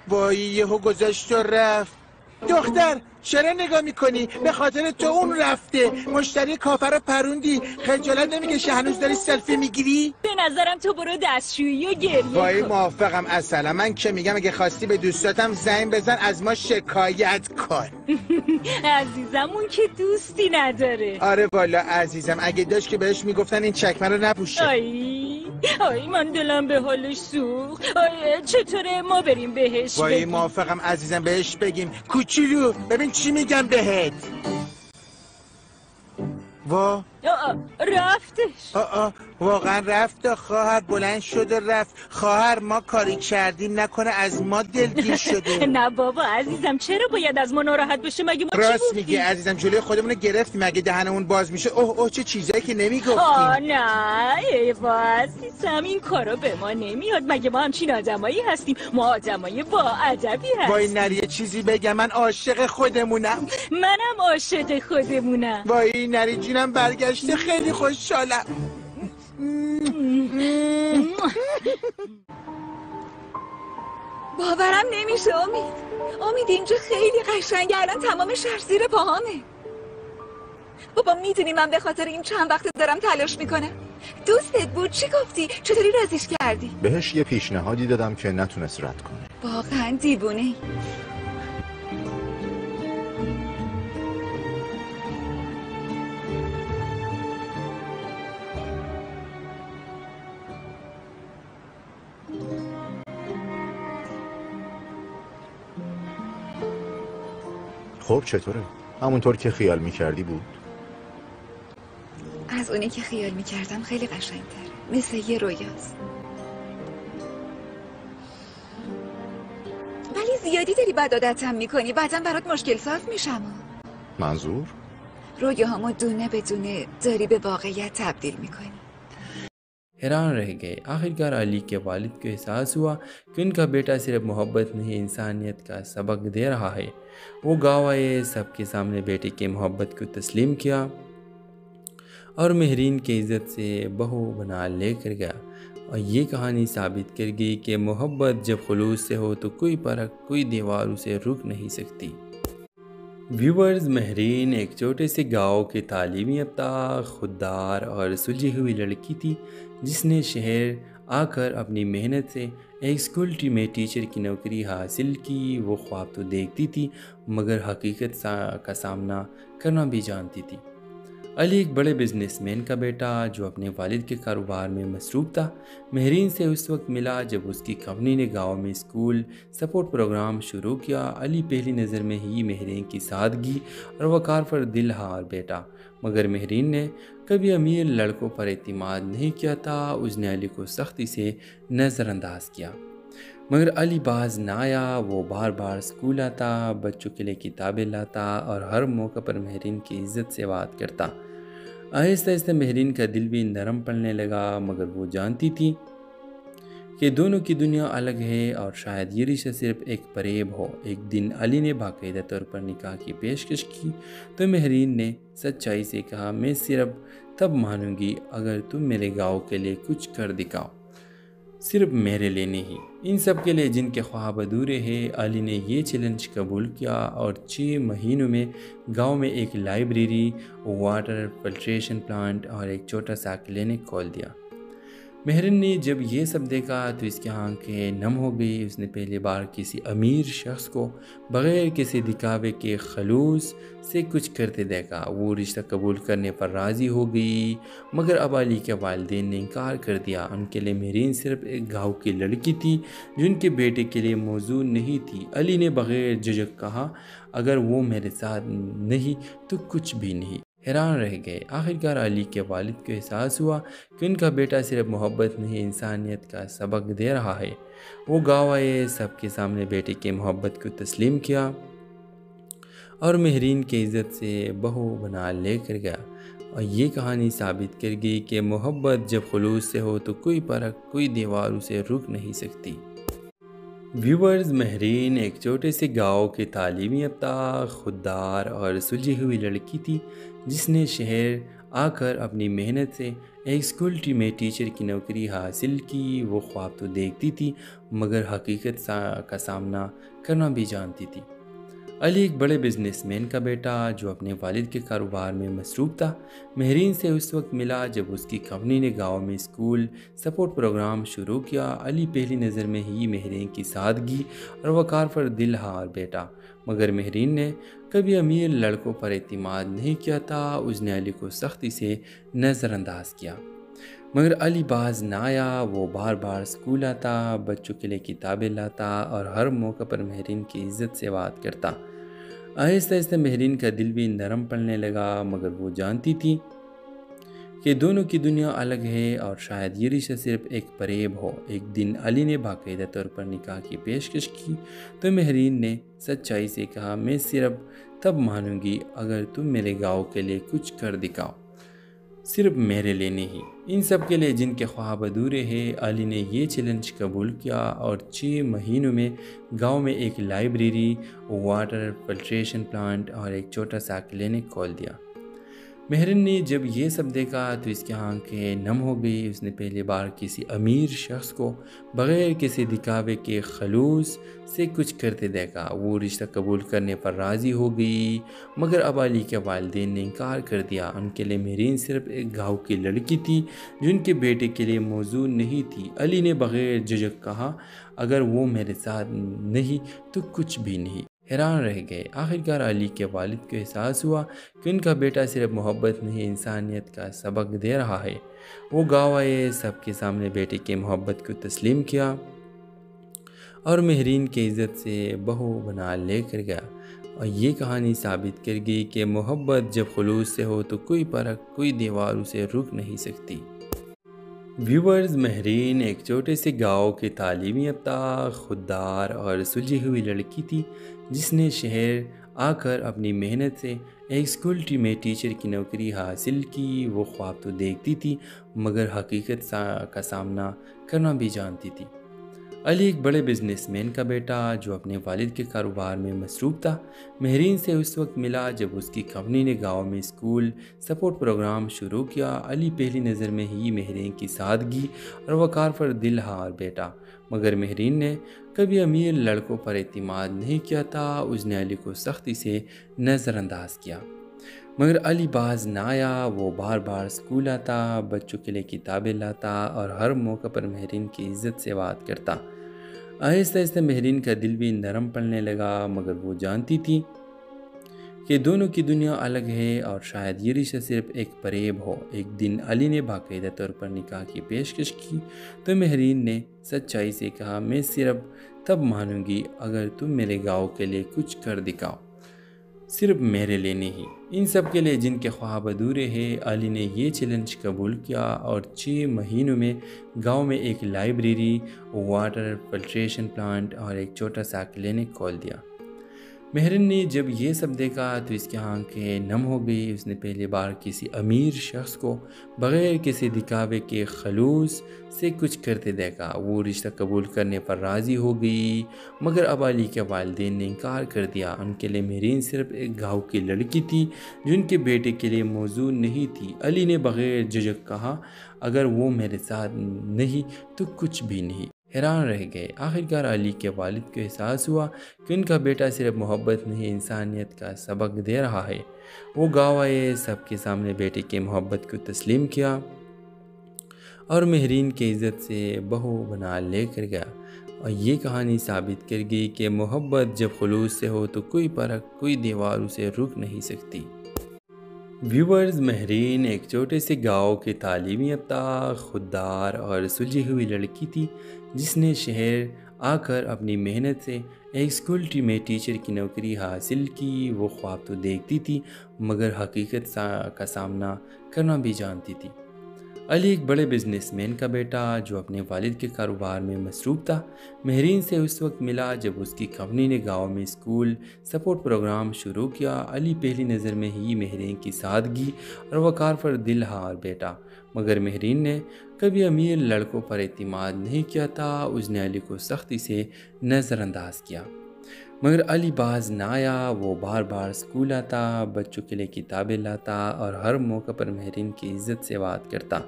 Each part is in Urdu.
وای یهو گذاشت و رفت. دختر چرا نگاه میکنی؟ به خاطر تو اون رفته. مشتری کافر رو پروندی. خجالت نمیکشه هنوز داری سلفی میگیری؟ به نظرم تو برو دستشویی و گریه وای کن. موافقم. اصلا من که میگم اگه خواستی به دوستاتم زنگ بزن از ما شکایت کن. عزیزم اون که دوستی نداره. آره والا عزیزم اگه داشت که بهش میگفتن این چکمه رو نپوشه. آی من دلم به حالش سوخت. آی چطوره ما بریم بهش وای بگیم؟ موافقم عزیزم بهش بگیم. کوچولو ببین چی میگم بهت. وا رفتش. واقعا رفت. خواهر بلند شد و رفت. خواهر ما کاری کردیم نکنه از ما دلگیر شده. نه بابا عزیزم چرا باید از ما ناراحت بشه؟ مگه ما چی راست گفتیم؟ میگی عزیزم جلوی خودمون رو گرفتیم. اگه دهنمون باز میشه اوه چه چیزایی که نمیگفتیم. نه ایوا عزیزم این کارا به ما نمیاد. مگه ما همچین آدمایی هستیم؟ ما آدمای با ادبی هستیم. وای نری یه چیزی بگم من عاشق خودمونم. منم عاشق خودمونم. وای نری جونم برگشته خیلی خوشحالم. باورم نمیشه امید اینجا خیلی قشنگه. الان تمام شهر زیر پاهامه. بابا میدونی من به خاطر این چند وقت دارم تلاش میکنم. دوستت بود چی گفتی؟ چطوری راضیش کردی؟ بهش یه پیشنهادی دادم که نتونست رد کنه. واقعا دیوونه. خب چطوره؟ همونطور که خیال میکردی بود؟ از اونی که خیال میکردم خیلی قشنگتر. مثل یه رویاست. ولی زیادی داری بد عادتم میکنی. بعدم برات مشکل ساز میشم. منظور؟ رویاهامو دونه به دونه داری به واقعیت تبدیل میکنی. حیران رہ گئے۔ آخرکار علی کے والد کو احساس ہوا کہ ان کا بیٹا صرف محبت نہیں انسانیت کا سبق دے رہا ہے۔ وہ گاؤں آئے، سب کے سامنے بیٹے کی محبت کو تسلیم کیا اور مہرین کی عزت سے بہو بنا لے کر گیا، اور یہ کہانی ثابت کر گئی کہ محبت جب خلوص سے ہو تو کوئی فرق، کوئی دیوار اسے روک نہیں سکتی۔ ویورز، مہرین ایک چھوٹے سے گاؤں کی تعلیم یافتہ، خوددار اور سلجھی ہوئی لڑکی تھی جس نے شہر آ کر اپنی محنت سے ایک اسکول میں ٹیچر کی نوکری حاصل کی۔ وہ خواب تو دیکھتی تھی مگر حقیقت کا سامنا کرنا بھی جانتی تھی۔ علی ایک بڑے بزنس مین کا بیٹا جو اپنے والد کے کاروبار میں مصروف تھا، مہرین سے اس وقت ملا جب اس کی کمپنی نے گاؤں میں اسکول سپورٹ پروگرام شروع کیا۔ علی پہلی نظر میں ہی مہرین کی سادگی اور وقار پر دل ہار بیٹھا، مگر مہرین نے کبھی امیر لڑکوں پر اعتماد نہیں کیا تھا۔ اس نے علی کو سختی سے نظر انداز کیا، مگر علی باز نہ آیا۔ وہ بار بار اسکول آتا، بچوں کے لیے کتابیں لاتا اور ہر موقع پر مہرین کی عزت سے بات کرتا۔ آہستہ آہستہ مہرین کا دل بھی نرم پڑنے لگا، مگر وہ جانتی تھی کہ دونوں کی دنیا الگ ہے اور شاید یہ رشتہ صرف ایک فریب ہو۔ ایک دن علی نے باقاعدہ طور پر نکاح کی پیشکش کی تو مہرین نے سچائی سے کہا، میں صرف تب مانوں گی اگر تم میرے گاؤں کے لیے کچھ کر دکھاؤ، صرف میرے لیے نہیں، ان سب کے لیے جن کے خواب ادھورے ہیں۔ علی نے یہ چیلنج قبول کیا اور 6 مہینوں میں گاؤں میں ایک لائبریری، واٹر فلٹریشن پلانٹ اور ایک چھوٹا سا کلینک کھول دیا۔ مہرین نے جب یہ سب دیکھا تو اس کی آنکھیں نم ہو گئی۔ اس نے پہلی بار کسی امیر شخص کو بغیر کسی دکھاوے کے خلوص سے کچھ کرتے دیکھا۔ وہ رشتہ قبول کرنے پر راضی ہو گئی، مگر اب علی کے والدین نے انکار کر دیا۔ ان کے لیے مہرین صرف ایک گاؤں کی لڑکی تھی جو ان کے بیٹے کے لیے موزوں نہیں تھی۔ علی نے بغیر جھجک کہا، اگر وہ میرے ساتھ نہیں تو کچھ بھی نہیں۔ حیران رہ گئے۔ آخرکار علی کے والد کو احساس ہوا کہ ان کا بیٹا صرف محبت نہیں انسانیت کا سبق دے رہا ہے۔ وہ گاؤں آئے، سب کے سامنے بیٹے کی محبت کو تسلیم کیا اور مہرین کی عزت سے بہو بنا لے کر گیا، اور یہ کہانی ثابت کر گئی کہ محبت جب خلوص سے ہو تو کوئی فرق، کوئی دیوار اسے روک نہیں سکتی۔ ویورز، مہرین ایک چھوٹے سے گاؤں کی تعلیم یافتہ، خوددار اور سلجھی ہوئی لڑکی تھی جس نے شہر آ کر اپنی محنت سے ایک اسکول میں ٹیچر کی نوکری حاصل کی۔ وہ خواب تو دیکھتی تھی مگر حقیقت کا سامنا کرنا بھی جانتی تھی۔ علی ایک بڑے بزنس مین کا بیٹا جو اپنے والد کے کاروبار میں مصروف تھا، مہرین سے اس وقت ملا جب اس کی کمپنی نے گاؤں میں اسکول سپورٹ پروگرام شروع کیا۔ علی پہلی نظر میں ہی مہرین کی سادگی اور وقار پر دل ہار بیٹھا، مگر مہرین نے کبھی امیر لڑکوں پر اعتماد نہیں کیا تھا۔ اس نے علی کو سختی سے نظر انداز کیا، مگر علی باز نہ آیا۔ وہ بار بار اسکول آتا، بچوں کے لیے کتابیں لاتا اور ہر موقع پر مہرین کی عزت سے بات کرتا۔ آہستہ آہستہ مہرین کا دل بھی نرم پڑنے لگا، مگر وہ جانتی تھی کہ دونوں کی دنیا الگ ہے اور شاید یہ رشتہ صرف ایک فریب ہو۔ ایک دن علی نے باقاعدہ طور پر نکاح کی پیشکش کی تو مہرین نے سچائی سے کہا، میں صرف تب مانوں گی اگر تم میرے گاؤں کے لیے کچھ کر دکھاؤ، صرف میرے لیے نہیں، ان سب کے لیے جن کے خواب ادھورے ہیں۔ علی نے یہ چیلنج قبول کیا اور 6 مہینوں میں گاؤں میں ایک لائبریری، واٹر فلٹریشن پلانٹ اور ایک چھوٹا سا کلینک کھول دیا۔ مہرین نے جب یہ سب دیکھا تو اس کی آنکھیں نم ہو گئی۔ اس نے پہلی بار کسی امیر شخص کو بغیر کسی دکھاوے کے خلوص سے کچھ کرتے دیکھا۔ وہ رشتہ قبول کرنے پر راضی ہو گئی، مگر اب علی کے والدین نے انکار کر دیا۔ ان کے لیے مہرین صرف ایک گاؤں کی لڑکی تھی جو ان کے بیٹے کے لیے موزوں نہیں تھی۔ علی نے بغیر جھجک کہا، اگر وہ میرے ساتھ نہیں تو کچھ بھی نہیں۔ حیران رہ گئے۔ آخرکار علی کے والد کو احساس ہوا کہ ان کا بیٹا صرف محبت نہیں انسانیت کا سبق دے رہا ہے۔ وہ گاؤں آئے، سب کے سامنے بیٹے کی محبت کو تسلیم کیا اور مہرین کی عزت سے بہو بنا لے کر گیا۔ اور یہ کہانی ثابت کر گئی کہ محبت جب خلوص سے ہو تو کوئی فرق، کوئی دیوار اسے روک نہیں سکتی۔ ویورز، مہرین ایک چھوٹے سے گاؤں کی تعلیم یافتہ، خوددار اور سلجھی ہوئی لڑکی تھی جس نے شہر آ کر اپنی محنت سے ایک اسکول میں ٹیچر کی نوکری حاصل کی۔ وہ خواب تو دیکھتی تھی مگر حقیقت کا سامنا کرنا بھی جانتی تھی۔ علی ایک بڑے بزنس مین کا بیٹا جو اپنے والد کے کاروبار میں مصروف تھا، مہرین سے اس وقت ملا جب اس کی کمپنی نے گاؤں میں اسکول سپورٹ پروگرام شروع کیا۔ علی پہلی نظر میں ہی مہرین کی سادگی اور وقار پر دل ہار بیٹھا، مگر مہرین نے کبھی امیر لڑکوں پر اعتماد نہیں کیا تھا۔ اس نے علی کو سختی سے نظر انداز کیا، مگر علی باز نہ آیا۔ وہ بار بار اسکول آتا، بچوں کے لیے کتابیں لاتا اور ہر موقع پر مہرین کی عزت سے بات کرتا۔ آہستہ آہستہ مہرین کا دل بھی نرم پڑنے لگا، مگر وہ جانتی تھی کہ دونوں کی دنیا الگ ہے اور شاید یہ رشتہ صرف ایک فریب ہو۔ ایک دن علی نے باقاعدہ طور پر نکاح کی پیشکش کی تو مہرین نے سچائی سے کہا، میں صرف تب مانوں گی اگر تم میرے گاؤں کے لیے کچھ کر دکھاؤ، صرف میرے لیے نہیں، ان سب کے لیے جن کے خواب ادھورے ہیں۔ علی نے یہ چیلنج قبول کیا اور 6 مہینوں میں گاؤں میں ایک لائبریری، واٹر فلٹریشن پلانٹ اور ایک چھوٹا سا کلینک کھول دیا۔ مہرین نے جب یہ سب دیکھا تو اس کی آنکھیں نم ہو گئی۔ اس نے پہلی بار کسی امیر شخص کو بغیر کسی دکھاوے کے خلوص سے کچھ کرتے دیکھا۔ وہ رشتہ قبول کرنے پر راضی ہو گئی، مگر اب علی کے والدین نے انکار کر دیا۔ ان کے لیے مہرین صرف ایک گاؤں کی لڑکی تھی جو ان کے بیٹے کے لیے موزوں نہیں تھی۔ علی نے بغیر جھجک کہا، اگر وہ میرے ساتھ نہیں تو کچھ بھی نہیں۔ حیران رہ گئے۔ آخرکار علی کے والد کو احساس ہوا کہ ان کا بیٹا صرف محبت نہیں انسانیت کا سبق دے رہا ہے۔ وہ گاؤں آئے، سب کے سامنے بیٹے کی محبت کو تسلیم کیا اور مہرین کی عزت سے بہو بنا لے کر گیا۔ اور یہ کہانی ثابت کر گئی کہ محبت جب خلوص سے ہو تو کوئی فرق، کوئی دیوار اسے روک نہیں سکتی۔ ویورز، مہرین ایک چھوٹے سے گاؤں کی تعلیم یافتہ، خوددار اور سلجھی ہوئی لڑکی تھی جس نے شہر آ کر اپنی محنت سے ایک اسکول میں ٹیچر کی نوکری حاصل کی۔ وہ خواب تو دیکھتی تھی مگر حقیقت کا سامنا کرنا بھی جانتی تھی۔ علی ایک بڑے بزنس مین کا بیٹا جو اپنے والد کے کاروبار میں مصروف تھا، مہرین سے اس وقت ملا جب اس کی کمپنی نے گاؤں میں اسکول سپورٹ پروگرام شروع کیا۔ علی پہلی نظر میں ہی مہرین کی سادگی اور وقار پر دل ہار بیٹھا، مگر مہرین نے کبھی امیر لڑکوں پر اعتماد نہیں کیا تھا۔ اس نے علی کو سختی سے نظر انداز کیا، مگر علی باز نہ آیا۔ وہ بار بار اسکول آتا، بچوں کے لیے کتابیں لاتا اور ہر موقع پر مہرین کی عزت سے بات کرتا۔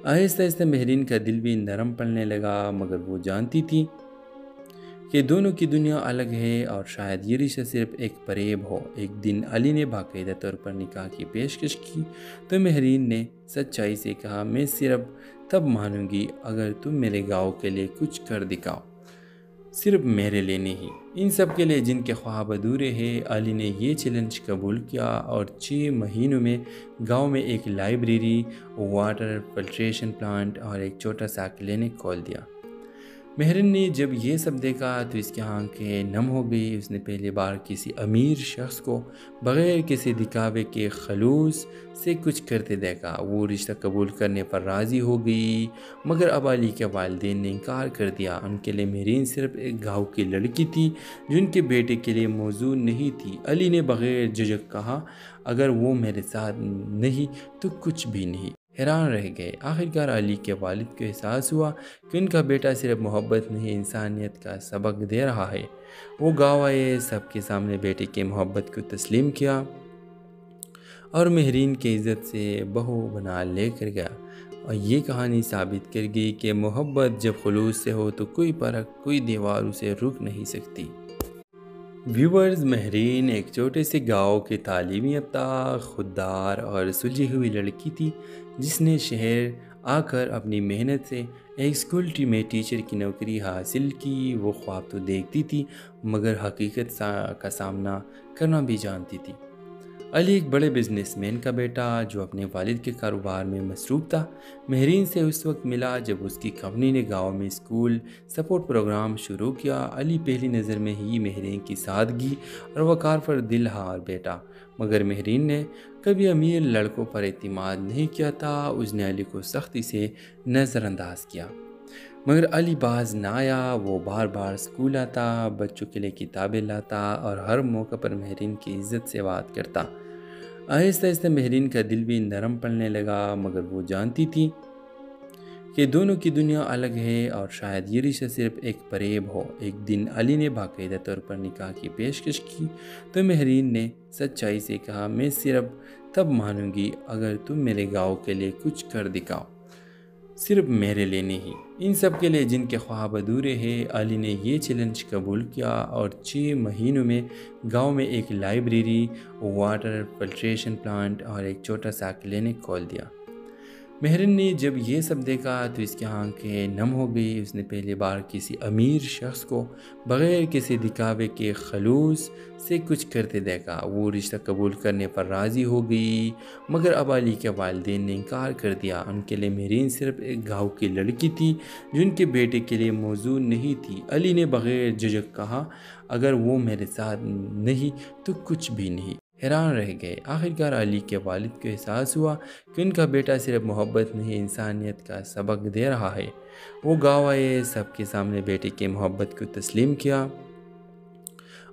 آہستہ آہستہ مہرین کا دل بھی نرم پڑنے لگا، مگر وہ جانتی تھی کہ دونوں کی دنیا الگ ہے اور شاید یہ رشتہ صرف ایک فریب ہو۔ ایک دن علی نے باقاعدہ طور پر نکاح کی پیشکش کی تو مہرین نے سچائی سے کہا، میں صرف تب مانوں گی اگر تم میرے گاؤں کے لیے کچھ کر دکھاؤ، صرف میرے لیے نہیں، ان سب کے لیے جن کے خواب ادھورے ہیں۔ علی نے یہ چیلنج قبول کیا اور 6 مہینوں میں گاؤں میں ایک لائبریری، واٹر فلٹریشن پلانٹ اور ایک چھوٹا سا کلینک کھول دیا۔ مہرین نے جب یہ سب دیکھا تو اس کی آنکھیں نم ہو گئی۔ اس نے پہلی بار کسی امیر شخص کو بغیر کسی دکھاوے کے خلوص سے کچھ کرتے دیکھا۔ وہ رشتہ قبول کرنے پر راضی ہو گئی، مگر اب علی کے والدین نے انکار کر دیا۔ ان کے لیے مہرین صرف ایک گاؤں کی لڑکی تھی جو ان کے بیٹے کے لیے موزوں نہیں تھی۔ علی نے بغیر جھجک کہا، اگر وہ میرے ساتھ نہیں تو کچھ بھی نہیں۔ حیران رہ گئے۔ آخرکار علی کے والد کو احساس ہوا کہ ان کا بیٹا صرف محبت نہیں، انسانیت کا سبق دے رہا ہے۔ وہ گاؤں آئے، سب کے سامنے بیٹے کی محبت کو تسلیم کیا اور مہرین کی عزت سے بہو بنا لے کر گیا۔ اور یہ کہانی ثابت کر گئی کہ محبت جب خلوص سے ہو تو کوئی فرق، کوئی دیوار اسے روک نہیں سکتی۔ ویورز، مہرین ایک چھوٹے سے گاؤں کے تعلیم یافتہ، خوددار اور سلجھی ہوئی لڑکی تھی جس نے شہر آ کر اپنی محنت سے ایک اسکول میں ٹیچر کی نوکری حاصل کی۔ وہ خواب تو دیکھتی تھی مگر حقیقت کا سامنا کرنا بھی جانتی تھی۔ علی ایک بڑے بزنس مین کا بیٹا جو اپنے والد کے کاروبار میں مصروف تھا، مہرین سے اس وقت ملا جب اس کی کمپنی نے گاؤں میں اسکول سپورٹ پروگرام شروع کیا۔ علی پہلی نظر میں ہی مہرین کی سادگی اور وقار پر دل ہار بیٹھا، مگر مہرین نے کبھی امیر لڑکوں پر اعتماد نہیں کیا تھا۔ اس نے علی کو سختی سے نظر انداز کیا، مگر علی باز نہ آیا۔ وہ بار بار اسکول آتا، بچوں کے لیے کتابیں لاتا اور ہر موقع پر مہرین کی عزت سے بات کرتا۔ آہستہ آہستہ مہرین کا دل بھی نرم پڑنے لگا، مگر وہ جانتی تھی کہ دونوں کی دنیا الگ ہے اور شاید یہ رشتہ صرف ایک فریب ہو۔ ایک دن علی نے باقاعدہ طور پر نکاح کی پیشکش کی تو مہرین نے سچائی سے کہا، میں صرف تب مانوں گی اگر تم میرے گاؤں کے لیے کچھ کر دکھاؤ، صرف میرے لیے نہیں، ان سب کے لیے جن کے خواب ادھورے ہیں۔ علی نے یہ چیلنج قبول کیا اور 6 مہینوں میں گاؤں میں ایک لائبریری، واٹر فلٹریشن پلانٹ اور ایک چھوٹا سا کلینک کھول دیا۔ مہرین نے جب یہ سب دیکھا تو اس کی آنکھیں نم ہو گئی۔ اس نے پہلی بار کسی امیر شخص کو بغیر کسی دکھاوے کے خلوص سے کچھ کرتے دیکھا۔ وہ رشتہ قبول کرنے پر راضی ہو گئی، مگر اب علی کے والدین نے انکار کر دیا۔ ان کے لیے مہرین صرف ایک گاؤں کی لڑکی تھی جو ان کے بیٹے کے لیے موزوں نہیں تھی۔ علی نے بغیر جھجک کہا، اگر وہ میرے ساتھ نہیں تو کچھ بھی نہیں۔ حیران رہ گئے۔ آخرکار علی کے والد کو احساس ہوا کہ ان کا بیٹا صرف محبت نہیں، انسانیت کا سبق دے رہا ہے۔ وہ گاؤں آئے، سب کے سامنے بیٹے کی محبت کو تسلیم کیا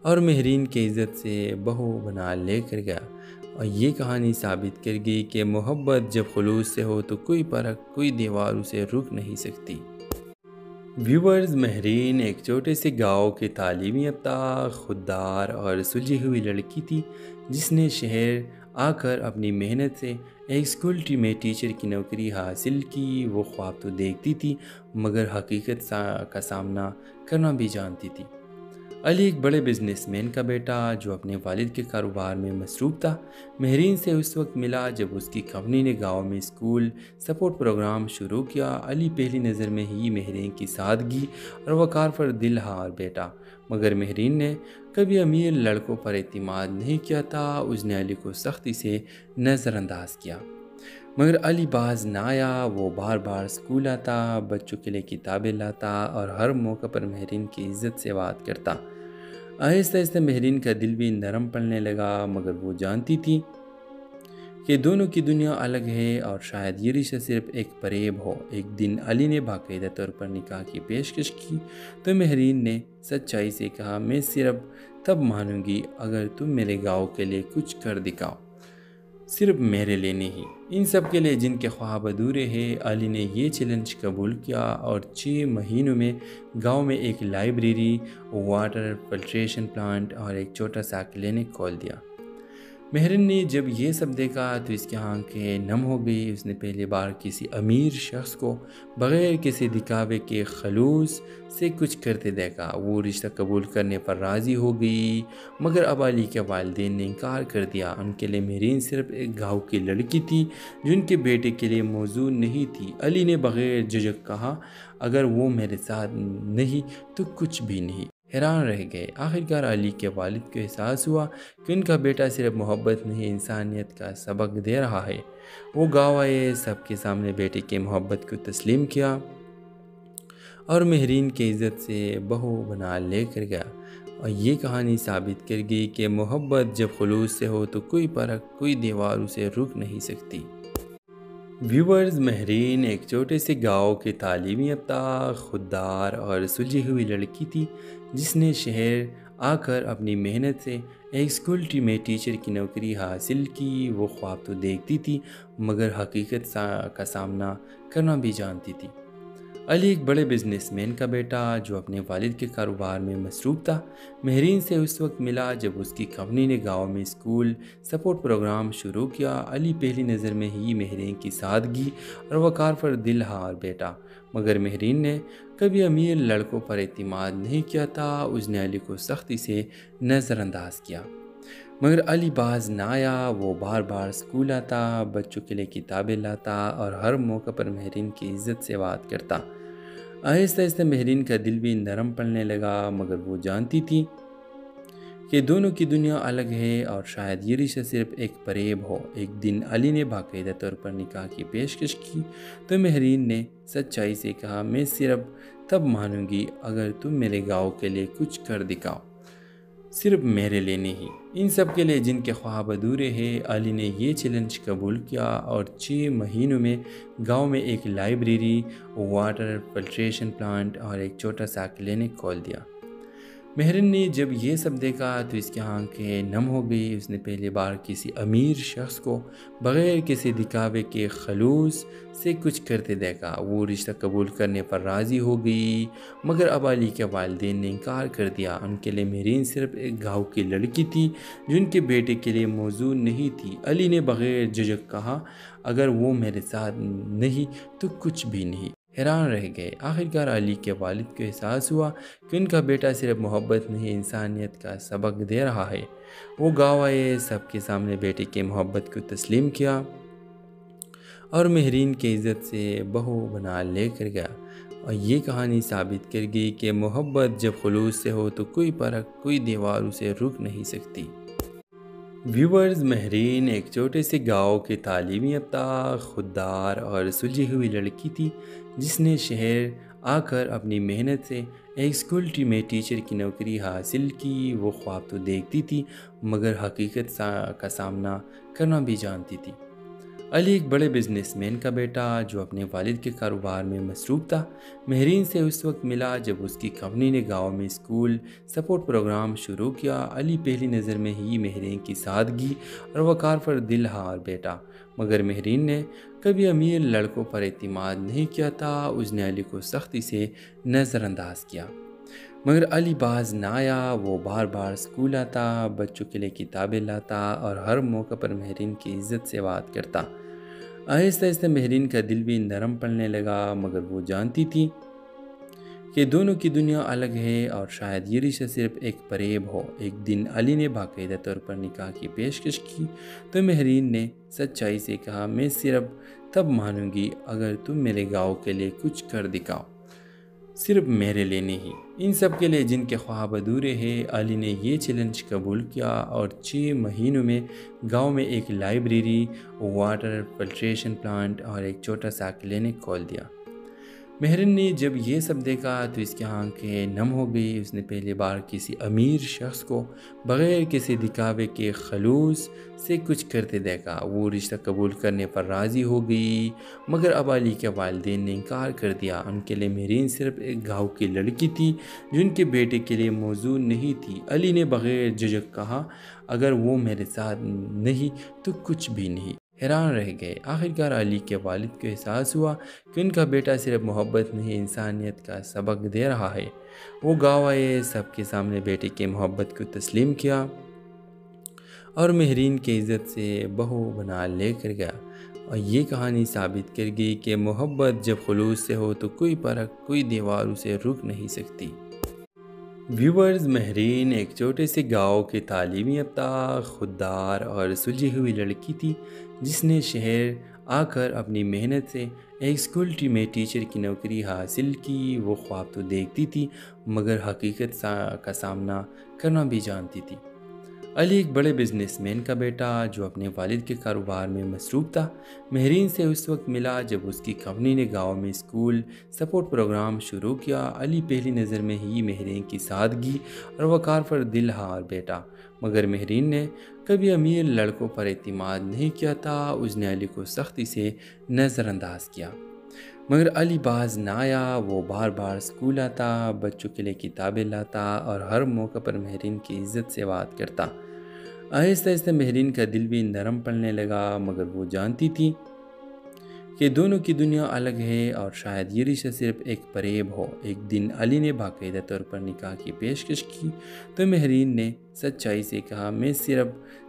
اور مہرین کی عزت سے بہو بنا لے کر گیا۔ اور یہ کہانی ثابت کر گئی کہ محبت جب خلوص سے ہو تو کوئی فرق، کوئی دیوار اسے روک نہیں سکتی۔ ویورز، مہرین ایک چھوٹے سے گاؤں کے تعلیم یافتہ، خوددار اور سلجھی ہوئی لڑکی تھی جس نے شہر آ کر اپنی محنت سے ایک اسکول میں ٹیچر کی نوکری حاصل کی۔ وہ خواب تو دیکھتی تھی مگر حقیقت کا سامنا کرنا بھی جانتی تھی۔ علی ایک بڑے بزنس مین کا بیٹا جو اپنے والد کے کاروبار میں مصروف تھا، مہرین سے اس وقت ملا جب اس کی کمپنی نے گاؤں میں اسکول سپورٹ پروگرام شروع کیا۔ علی پہلی نظر میں ہی مہرین کی سادگی اور وقار پر دل ہار بیٹھا، مگر مہرین نے کبھی امیر لڑکوں پر اعتماد نہیں کیا تھا۔ اس نے علی کو سختی سے نظر انداز کیا، مگر علی باز نہ آیا۔ وہ بار بار اسکول آتا، بچوں کے لیے کتابیں لاتا اور ہر موقع پر مہرین کی عزت سے بات کرتا۔ آہستہ آہستہ مہرین کا دل بھی نرم پڑنے لگا، مگر وہ جانتی تھی کہ دونوں کی دنیا الگ ہے اور شاید یہ رشتہ صرف ایک فریب ہو۔ ایک دن علی نے باقاعدہ طور پر نکاح کی پیشکش کی تو مہرین نے سچائی سے کہا، میں صرف تب مانوں گی اگر تم میرے گاؤں کے لیے کچھ کر دکھاؤ، صرف میرے لیے نہیں، ان سب کے لیے جن کے خواب ادھورے ہیں۔ علی نے یہ چیلنج قبول کیا اور 6 مہینوں میں گاؤں میں ایک لائبریری، واٹر فلٹریشن پلانٹ اور ایک چھوٹا سا کلینک کھول دیا۔ مہرن نے جب یہ سب دیکھا تو اس کی آنکھیں نم ہو گئی۔ اس نے پہلی بار کسی امیر شخص کو بغیر کسی دکھاوے کے خلوص سے کچھ کرتے دیکھا۔ وہ رشتہ قبول کرنے پر راضی ہو گئی، مگر اب علی کے والدین نے انکار کر دیا۔ ان کے لیے مہرین صرف ایک گاؤں کی لڑکی تھی جو ان کے بیٹے کے لیے موزوں نہیں تھی۔ علی نے بغیر جھجک کہا، اگر وہ میرے ساتھ نہیں تو کچھ بھی نہیں۔ حیران رہ گئے۔ آخرکار علی کے والد کو احساس ہوا کہ ان کا بیٹا صرف محبت نہیں انسانیت کا سبق دے رہا ہے۔ وہ گاؤں آئے، سب کے سامنے بیٹے کی محبت کو تسلیم کیا اور مہرین کی عزت سے بہو بنا لے کر گیا۔ اور یہ کہانی ثابت کر گئی کہ محبت جب خلوص سے ہو تو کوئی فرق، کوئی دیوار اسے روک نہیں سکتی۔ ویورز، مہرین ایک چھوٹے سے گاؤں کی تعلیم یافتہ، خوددار اور سلجھی ہوئی لڑکی تھی جس نے شہر آ کر اپنی محنت سے ایک اسکول میں ٹیچر کی نوکری حاصل کی۔ وہ خواب تو دیکھتی تھی مگر حقیقت کا سامنا کرنا بھی جانتی تھی۔ علی ایک بڑے بزنس مین کا بیٹا جو اپنے والد کے کاروبار میں مصروف تھا، مہرین سے اس وقت ملا جب اس کی کمپنی نے گاؤں میں اسکول سپورٹ پروگرام شروع کیا۔ علی پہلی نظر میں ہی مہرین کی سادگی اور وقار پر دل ہار بیٹھا، مگر مہرین نے کبھی امیر لڑکوں پر اعتماد نہیں کیا تھا۔ اس نے علی کو سختی سے نظر انداز کیا، مگر علی باز نہ آیا۔ وہ بار بار اسکول آتا، بچوں کے لیے کتابیں لاتا اور ہر موقع پر مہرین کی عزت سے بات کرتا۔ آہستہ آہستہ مہرین کا دل بھی نرم پڑنے لگا، مگر وہ جانتی تھی کہ دونوں کی دنیا الگ ہے اور شاید یہ رشتہ صرف ایک فریب ہو۔ ایک دن علی نے باقاعدہ طور پر نکاح کی پیشکش کی تو مہرین نے سچائی سے کہا، میں صرف تب مانوں گی اگر تم میرے گاؤں کے لیے کچھ کر دکھاؤ، صرف میرے لیے نہیں، ان سب کے لیے جن کے خواب ادھورے ہیں۔ علی نے یہ چیلنج قبول کیا اور 6 مہینوں میں گاؤں میں ایک لائبریری، واٹر فلٹریشن پلانٹ اور ایک چھوٹا سا کلینک کھول دیا۔ مہرین نے جب یہ سب دیکھا تو اس کی آنکھیں نم ہو گئی۔ اس نے پہلی بار کسی امیر شخص کو بغیر کسی دکھاوے کے خلوص سے کچھ کرتے دیکھا۔ وہ رشتہ قبول کرنے پر راضی ہو گئی، مگر اب علی کے والدین نے انکار کر دیا۔ ان کے لیے مہرین صرف ایک گاؤں کی لڑکی تھی جو ان کے بیٹے کے لیے موزوں نہیں تھی۔ علی نے بغیر جھجک کہا، اگر وہ میرے ساتھ نہیں تو کچھ بھی نہیں۔ حیران رہ گئے۔ آخرکار علی کے والد کو احساس ہوا کہ ان کا بیٹا صرف محبت نہیں انسانیت کا سبق دے رہا ہے۔ وہ گاؤں آئے، سب کے سامنے بیٹے کی محبت کو تسلیم کیا اور مہرین کی عزت سے بہو بنا لے کر گیا۔ اور یہ کہانی ثابت کر گئی کہ محبت جب خلوص سے ہو تو کوئی فرق، کوئی دیوار اسے روک نہیں سکتی۔ ویورز، مہرین ایک چھوٹے سے گاؤں کی تعلیم یافتہ، خوددار اور سلجھی ہوئی لڑکی تھی جس نے شہر آ کر اپنی محنت سے ایک اسکول میں ٹیچر کی نوکری حاصل کی۔ وہ خواب تو دیکھتی تھی مگر حقیقت کا سامنا کرنا بھی جانتی تھی۔ علی ایک بڑے بزنس مین کا بیٹا جو اپنے والد کے کاروبار میں مصروف تھا، مہرین سے اس وقت ملا جب اس کی کمپنی نے گاؤں میں اسکول سپورٹ پروگرام شروع کیا۔ علی پہلی نظر میں ہی مہرین کی سادگی اور وقار پر دل ہار بیٹھا، مگر مہرین نے کبھی امیر لڑکوں پر اعتماد نہیں کیا تھا۔ اس نے علی کو سختی سے نظر انداز کیا، مگر علی باز نہ آیا۔ وہ بار بار اسکول آتا، بچوں کے لیے کتابیں لاتا اور ہر موقع پر مہرین کی عزت سے بات کرتا۔ آہستہ آہستہ مہرین کا دل بھی نرم پڑنے لگا، مگر وہ جانتی تھی کہ دونوں کی دنیا الگ ہے اور شاید یہ رشتہ صرف ایک فریب ہو۔ ایک دن علی نے باقاعدہ طور پر نکاح کی پیشکش کی تو مہرین نے سچائی سے کہا، میں صرف تب مانوں گی اگر تم میرے گاؤں کے لیے کچھ کر دکھاؤ، صرف میرے لیے نہیں، ان سب کے لیے جن کے خواب ادھورے ہیں۔ علی نے یہ چیلنج قبول کیا اور 6 مہینوں میں گاؤں میں ایک لائبریری، واٹر فلٹریشن پلانٹ اور ایک چھوٹا سا کلینک کھول دیا۔ مہرین نے جب یہ سب دیکھا تو اس کی آنکھیں نم ہو گئی۔ اس نے پہلی بار کسی امیر شخص کو بغیر کسی دکھاوے کے خلوص سے کچھ کرتے دیکھا۔ وہ رشتہ قبول کرنے پر راضی ہو گئی، مگر اب علی کے والدین نے انکار کر دیا۔ ان کے لیے مہرین صرف ایک گاؤں کی لڑکی تھی جو ان کے بیٹے کے لیے موزوں نہیں تھی۔ علی نے بغیر جھجک کہا، اگر وہ میرے ساتھ نہیں تو کچھ بھی نہیں۔ حیران رہ گئے۔ آخرکار علی کے والد کو احساس ہوا کہ ان کا بیٹا صرف محبت نہیں انسانیت کا سبق دے رہا ہے۔ وہ گاؤں آئے، سب کے سامنے بیٹے کی محبت کو تسلیم کیا اور مہرین کی عزت سے بہو بنا لے کر گیا۔ اور یہ کہانی ثابت کر گئی کہ محبت جب خلوص سے ہو تو کوئی فرق، کوئی دیوار اسے روک نہیں سکتی۔ ویورز، مہرین ایک چھوٹے سے گاؤں کی تعلیمی یافتہ، خوددار اور سلجھی ہوئی لڑکی تھی جس نے شہر آ کر اپنی محنت سے ایک اسکول میں ٹیچر کی نوکری حاصل کی۔ وہ خواب تو دیکھتی تھی مگر حقیقت کا سامنا کرنا بھی جانتی تھی۔ علی ایک بڑے بزنس مین کا بیٹا جو اپنے والد کے کاروبار میں مصروف تھا، مہرین سے اس وقت ملا جب اس کی کمپنی نے گاؤں میں اسکول سپورٹ پروگرام شروع کیا۔ علی پہلی نظر میں ہی مہرین کی سادگی اور وقار پر دل ہار بیٹھا، مگر مہرین نے کبھی امیر لڑکوں پر اعتماد نہیں کیا تھا۔ اس نے علی کو سختی سے نظر انداز کیا مگر علی باز نہ آیا۔ وہ بار بار اسکول آتا، بچوں کے لیے کتابیں لاتا اور ہر موقع پر مہرین کی عزت سے بات کرتا۔ آہستہ آہستہ مہرین کا دل بھی نرم پڑنے لگا، مگر وہ جانتی تھی کہ دونوں کی دنیا الگ ہے اور شاید یہ رشتہ صرف ایک فریب ہو۔ ایک دن علی نے باقاعدہ طور پر نکاح کی پیشکش کی تو مہرین نے سچائی سے کہا، میں صرف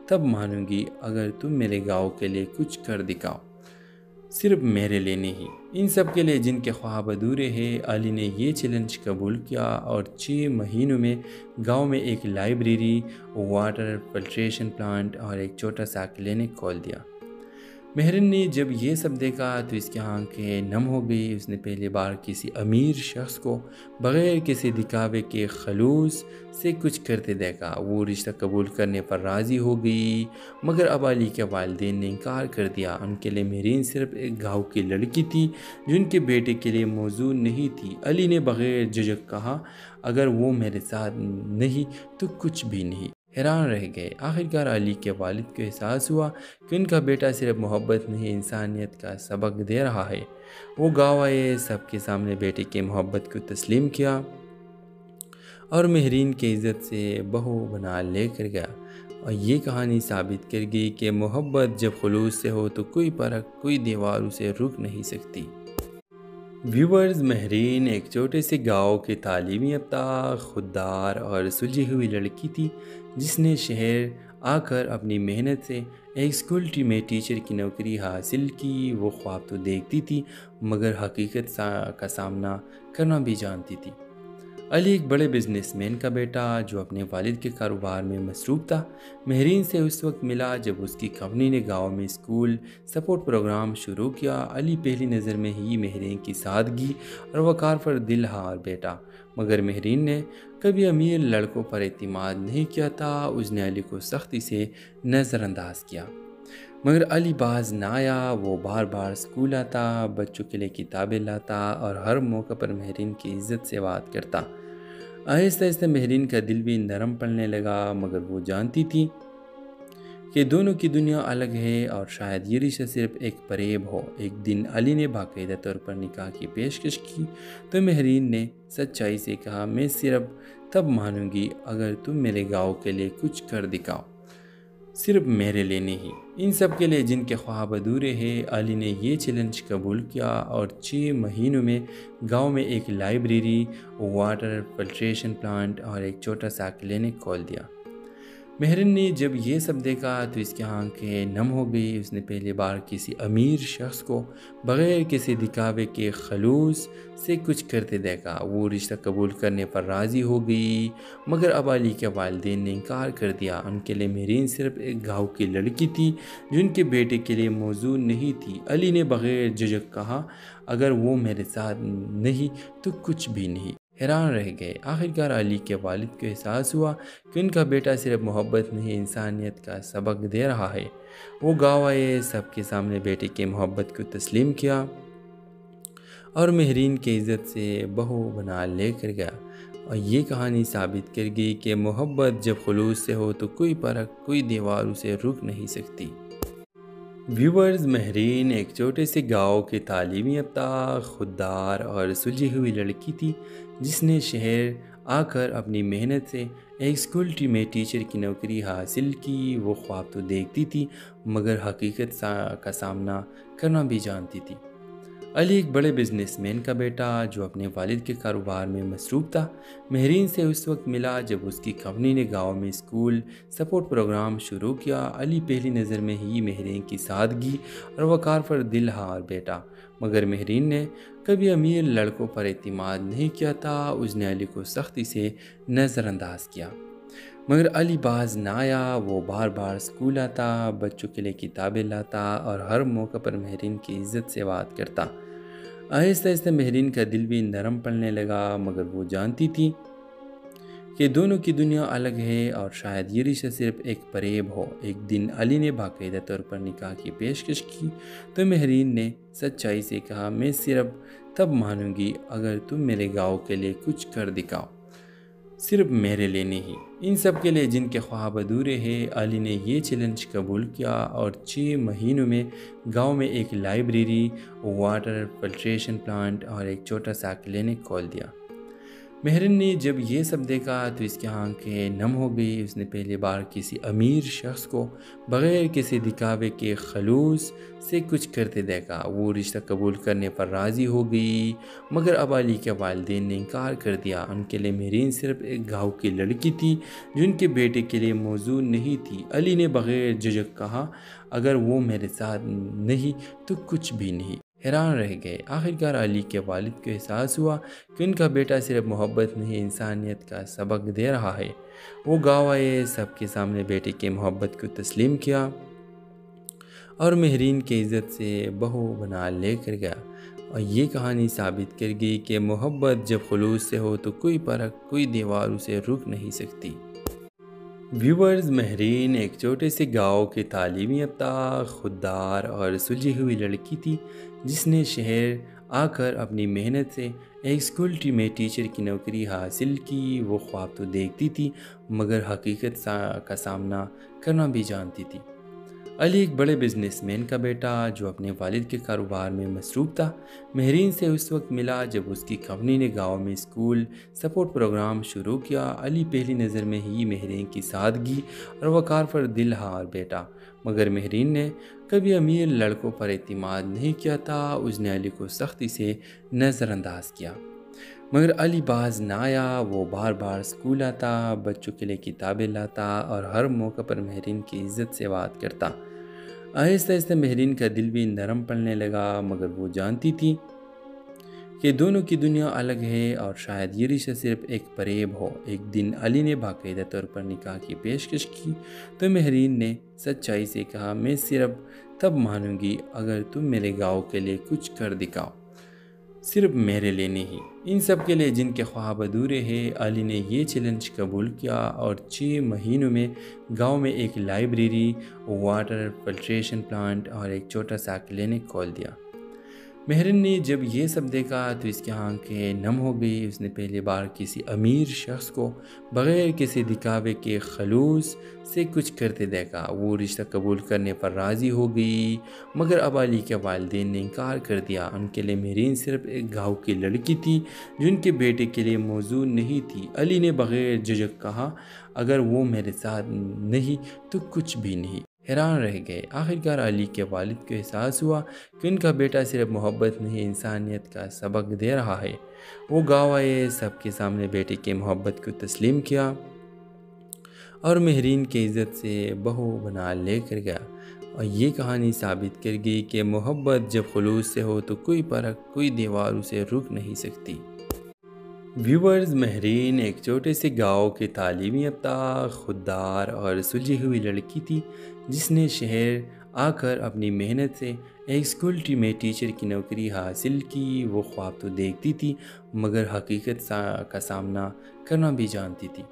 تب مانوں گی اگر تم میرے گاؤں کے لیے کچھ کر دکھاؤ، صرف میرے لیے نہیں، ان سب کے لیے جن کے خواب ادھورے ہیں۔ علی نے یہ چیلنج قبول کیا اور 6 مہینوں میں گاؤں میں ایک لائبریری، واٹر فلٹریشن پلانٹ اور ایک چھوٹا سا کلینک کھول دیا۔ مہرین نے جب یہ سب دیکھا تو اس کی آنکھیں نم ہو گئی۔ اس نے پہلی بار کسی امیر شخص کو بغیر کسی دکھاوے کے خلوص سے کچھ کرتے دیکھا۔ وہ رشتہ قبول کرنے پر راضی ہو گئی مگر اب علی کے والدین نے انکار کر دیا۔ ان کے لیے مہرین صرف ایک گاؤں کی لڑکی تھی جو ان کے بیٹے کے لیے موزوں نہیں تھی۔ علی نے بغیر جھجک کہا، اگر وہ میرے ساتھ نہیں تو کچھ بھی نہیں۔ حیران رہ گئے۔ آخرکار علی کے والد کو احساس ہوا کہ ان کا بیٹا صرف محبت نہیں انسانیت کا سبق دے رہا ہے۔ وہ گاؤں آئے، سب کے سامنے بیٹے کی محبت کو تسلیم کیا اور مہرین کی عزت سے بہو بنا لے کر گیا۔ اور یہ کہانی ثابت کر گئی کہ محبت جب خلوص سے ہو تو کوئی فرق، کوئی دیوار اسے روک نہیں سکتی۔ ویورز، مہرین ایک چھوٹے سے گاؤں کی تعلیمی یافتہ، خوددار اور سلجھی ہوئی لڑکی تھی جس نے شہر آ کر اپنی محنت سے ایک اسکول میں ٹیچر کی نوکری حاصل کی۔ وہ خواب تو دیکھتی تھی مگر حقیقت کا سامنا کرنا بھی جانتی تھی۔ علی ایک بڑے بزنس مین کا بیٹا جو اپنے والد کے کاروبار میں مصروف تھا، مہرین سے اس وقت ملا جب اس کی کمپنی نے گاؤں میں اسکول سپورٹ پروگرام شروع کیا۔ علی پہلی نظر میں ہی مہرین کی سادگی اور وقار پر دل ہار بیٹھا، مگر مہرین نے کبھی امیر لڑکوں پر اعتماد نہیں کیا تھا۔ اس نے علی کو سختی سے نظر انداز کیا مگر علی باز نہ آیا۔ وہ بار بار اسکول آتا، بچوں کے لیے کتابیں لاتا اور ہر موقع پر مہرین کی عزت سے بات کرتا۔ آہستہ آہستہ مہرین کا دل بھی نرم پڑنے لگا، مگر وہ جانتی تھی کہ دونوں کی دنیا الگ ہے اور شاید یہ رشتہ صرف ایک فریب ہو۔ ایک دن علی نے باقاعدہ طور پر نکاح کی پیشکش کی تو مہرین نے سچائی سے کہا، میں صرف تب مانوں گی اگر تم میرے گاؤں کے لیے کچھ کر دکھاؤ، صرف میرے لیے نہیں، ان سب کے لیے جن کے خواب ادھورے ہیں۔ علی نے یہ چیلنج قبول کیا اور 6 مہینوں میں گاؤں میں ایک لائبریری، واٹر فلٹریشن پلانٹ اور ایک چھوٹا سا کلینک کھول دیا۔ مہرین نے جب یہ سب دیکھا تو اس کی آنکھیں نم ہو گئی۔ اس نے پہلی بار کسی امیر شخص کو بغیر کسی دکھاوے کے خلوص سے کچھ کرتے دیکھا۔ وہ رشتہ قبول کرنے پر راضی ہو گئی مگر اب علی کے والدین نے انکار کر دیا۔ ان کے لیے مہرین صرف ایک گاؤں کی لڑکی تھی جو ان کے بیٹے کے لیے موزوں نہیں تھی۔ علی نے بغیر جھجک کہا، اگر وہ میرے ساتھ نہیں تو کچھ بھی نہیں۔ حیران رہ گئے۔ آخرکار علی کے والد کو احساس ہوا کہ ان کا بیٹا صرف محبت نہیں انسانیت کا سبق دے رہا ہے۔ وہ گاؤں آئے، سب کے سامنے بیٹے کی محبت کو تسلیم کیا اور مہرین کی عزت سے بہو بنا لے کر گیا۔ اور یہ کہانی ثابت کر گئی کہ محبت جب خلوص سے ہو تو کوئی فرق، کوئی دیوار اسے روک نہیں سکتی۔ ویورز، مہرین ایک چھوٹے سے گاؤں کی تعلیمی یافتہ، خوددار اور سلجھی ہوئی لڑکی تھی جس نے شہر آ کر اپنی محنت سے ایک اسکول میں ٹیچر کی نوکری حاصل کی۔ وہ خواب تو دیکھتی تھی مگر حقیقت کا سامنا کرنا بھی جانتی تھی۔ علی ایک بڑے بزنس مین کا بیٹا جو اپنے والد کے کاروبار میں مصروف تھا، مہرین سے اس وقت ملا جب اس کی کمپنی نے گاؤں میں اسکول سپورٹ پروگرام شروع کیا۔ علی پہلی نظر میں ہی مہرین کی سادگی اور وقار پر دل ہار بیٹھا، مگر مہرین نے کبھی امیر لڑکوں پر اعتماد نہیں کیا تھا۔ اس نے علی کو سختی سے نظر انداز کیا، مگر علی باز نہ آیا۔ وہ بار بار اسکول آتا، بچوں کے لیے کتابیں لاتا اور ہر موقع پر مہرین کی عزت سے بات کرتا۔ آہستہ آہستہ مہرین کا دل بھی نرم پڑنے لگا، مگر وہ جانتی تھی کہ دونوں کی دنیا الگ ہے اور شاید یہ رشتہ صرف ایک فریب ہو۔ ایک دن علی نے باقاعدہ طور پر نکاح کی پیشکش کی تو مہرین نے سچائی سے کہا، میں صرف تب مانوں گی اگر تم میرے گاؤں کے لیے کچھ کر دکھاؤ، صرف میرے لیے نہیں، ان سب کے لیے جن کے خواب ادھورے ہیں۔ علی نے یہ چیلنج قبول کیا اور 6 مہینوں میں گاؤں میں ایک لائبریری، واٹر فلٹریشن پلانٹ اور ایک چھوٹا سا کلینک کھول دیا۔ مہرین نے جب یہ سب دیکھا تو اس کی آنکھیں نم ہو گئی۔ اس نے پہلی بار کسی امیر شخص کو بغیر کسی دکھاوے کے خلوص سے کچھ کرتے دیکھا۔ وہ رشتہ قبول کرنے پر راضی ہو گئی، مگر اب علی کے والدین نے انکار کر دیا۔ ان کے لیے مہرین صرف ایک گاؤں کی لڑکی تھی جو ان کے بیٹے کے لیے موزوں نہیں تھی۔ علی نے بغیر جھجک کہا، اگر وہ میرے ساتھ نہیں تو کچھ بھی نہیں۔ حیران رہ گئے۔ آخرکار علی کے والد کو احساس ہوا کہ ان کا بیٹا صرف محبت نہیں، انسانیت کا سبق دے رہا ہے۔ وہ گاؤں آئے، سب کے سامنے بیٹے کی محبت کو تسلیم کیا اور مہرین کی عزت سے بہو بنا لے کر گیا۔ اور یہ کہانی ثابت کر گئی کہ محبت جب خلوص سے ہو تو کوئی فرق، کوئی دیوار اسے روک نہیں سکتی۔ ویورز، مہرین ایک چھوٹے سے گاؤں کی تعلیم یافتہ، خوددار اور سلجھی ہوئی لڑکی تھی جس نے شہر آ کر اپنی محنت سے ایک اسکول میں ٹیچر کی نوکری حاصل کی۔ وہ خواب تو دیکھتی تھی مگر حقیقت کا سامنا کرنا بھی جانتی تھی۔ علی ایک بڑے بزنس مین کا بیٹا جو اپنے والد کے کاروبار میں مصروف تھا، مہرین سے اس وقت ملا جب اس کی کمپنی نے گاؤں میں اسکول سپورٹ پروگرام شروع کیا۔ علی پہلی نظر میں ہی مہرین کی سادگی اور وقار پر دل ہار بیٹھا، مگر مہرین نے کبھی امیر لڑکوں پر اعتماد نہیں کیا تھا۔ اس نے علی کو سختی سے نظر انداز کیا، مگر علی باز نہ آیا۔ وہ بار بار اسکول آتا، بچوں کے لیے کتابیں لاتا اور ہر موقع پر مہرین کی عزت سے بات کرتا۔ آہستہ آہستہ مہرین کا دل بھی نرم پڑنے لگا، مگر وہ جانتی تھی کہ دونوں کی دنیا الگ ہے اور شاید یہ رشتہ صرف ایک فریب ہو۔ ایک دن علی نے باقاعدہ طور پر نکاح کی پیشکش کی تو مہرین نے سچائی سے کہا، میں صرف تب مانوں گی اگر تم میرے گاؤں کے لیے کچھ کر دکھاؤ، صرف میرے لیے نہیں، ان سب کے لیے جن کے خواب ادھورے ہیں۔ علی نے یہ چیلنج قبول کیا اور 6 مہینوں میں گاؤں میں ایک لائبریری، واٹر فلٹریشن پلانٹ اور ایک چھوٹا سا کلینک کھول دیا۔ مہرین نے جب یہ سب دیکھا تو اس کی آنکھیں نم ہو گئی۔ اس نے پہلی بار کسی امیر شخص کو بغیر کسی دکھاوے کے خلوص سے کچھ کرتے دیکھا۔ وہ رشتہ قبول کرنے پر راضی ہو گئی، مگر اب علی کے والدین نے انکار کر دیا۔ ان کے لیے مہرین صرف ایک گاؤں کی لڑکی تھی جو ان کے بیٹے کے لیے موزوں نہیں تھی۔ علی نے بغیر جھجک کہا، اگر وہ میرے ساتھ نہیں تو کچھ بھی نہیں۔ حیران رہ گئے۔ آخرکار علی کے والد کو احساس ہوا کہ ان کا بیٹا صرف محبت نہیں، انسانیت کا سبق دے رہا ہے۔ وہ گاؤں آئے، سب کے سامنے بیٹے کی محبت کو تسلیم کیا اور مہرین کی عزت سے بہو بنا لے کر گیا۔ اور یہ کہانی ثابت کر گئی کہ محبت جب خلوص سے ہو تو کوئی فرق، کوئی دیوار اسے روک نہیں سکتی۔ ویورز، مہرین ایک چھوٹے سے گاؤں کی تعلیم یافتہ، خوددار اور سلجھی ہوئی لڑکی تھی جس نے شہر آ کر اپنی محنت سے ایک اسکول میں ٹیچر کی نوکری حاصل کی۔ وہ خواب تو دیکھتی تھی مگر حقیقت کا سامنا کرنا بھی جانتی تھی۔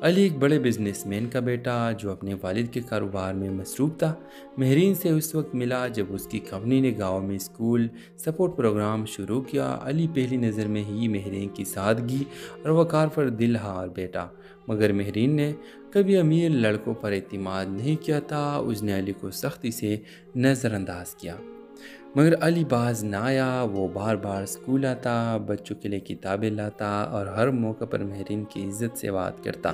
علی ایک بڑے بزنس مین کا بیٹا جو اپنے والد کے کاروبار میں مصروف تھا، مہرین سے اس وقت ملا جب اس کی کمپنی نے گاؤں میں اسکول سپورٹ پروگرام شروع کیا۔ علی پہلی نظر میں ہی مہرین کی سادگی اور وقار پر دل ہار بیٹھا، مگر مہرین نے کبھی امیر لڑکوں پر اعتماد نہیں کیا تھا۔ اس نے علی کو سختی سے نظر انداز کیا، مگر علی باز نہ آیا۔ وہ بار بار اسکول آتا، بچوں کے لیے کتابیں لاتا اور ہر موقع پر مہرین کی عزت سے بات کرتا۔